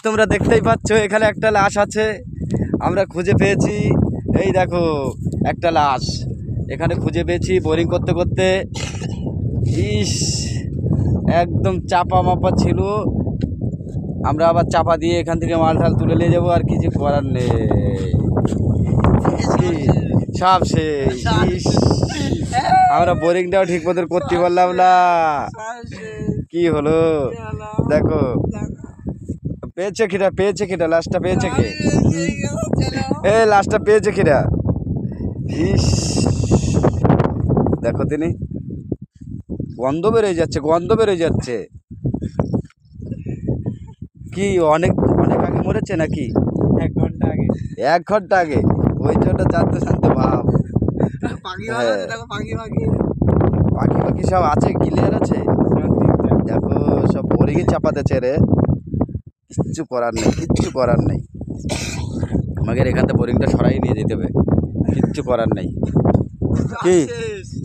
তোমরা দেখতেই পাচ্ছ এখানে একটা লাশ আছে, আমরা খুঁজে পেয়েছি। এই দেখো একটা লাশ এখানে খুঁজে পেয়েছি বোরিং করতে করতে। ইস, একদম চাপা মাপা ছিল। আমরা আবার চাপা দিয়ে এখান থেকে মাল ঠাল তুলে নিয়ে যাবো, আর কিছু করার নেই। সব শেষ। ইস, আমরা বোরিংটাও ঠিক মতো করতে পারলাম না। কি হলো দেখো, পেয়েছে কিনা, পেয়েছে কিনা, লাশটা পেয়েছে কে? এ লাশটা পেয়েছে কিনা? ইস, দেখো তিনি গন্ধ বেরোয় যাচ্ছে, গন্ধ বেরোয় যাচ্ছে। কি অনেক অনেক আগে মরেছে নাকি? 1 ঘন্টা আগে। 1 ঘন্টা আগে? ওই জন্য জানতে জানতে ভাব। পাখি পাখি সব আছে, ক্লিয়ার আছে। দেখো সব বোরিংয়ে চাপাতেছে রে। কিচ্ছু করার নেই, কিচ্ছু করার নেই। আমাদের এখান থেকে বোরিংটা সরাই নিয়ে যেতে হবে, কিচ্ছু করার নেই। কি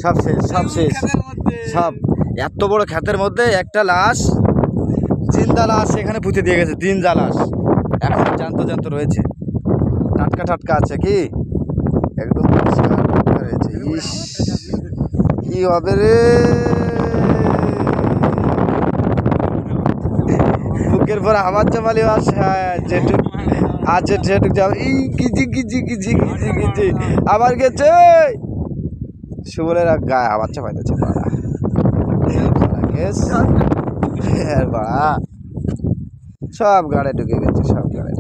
সব শেষ, সব শেষ, সব। এত বড় ক্ষেতের মধ্যে একটা লাশ, জিন্দা লাশ এখানে পুঁতে দিয়ে গেছে, জিন্দা লাশ এখন জ্যান্ত জ্যান্ত রয়েছে, টাটকা টাটকা আছে। কি একদম পরিষ্কার রয়েছে। ইস, কি হবে রে, বুকের পর আমার চাপালি যেটুক আছে সেটুক যাবে। এই Keiji Keiji Keiji Keiji Keiji আবার গেছে সুবলের গায়ে আবার চাপাইতেছে। বাড়া সব গাড়ে ঢুকে গেছে, সব গাড়ে।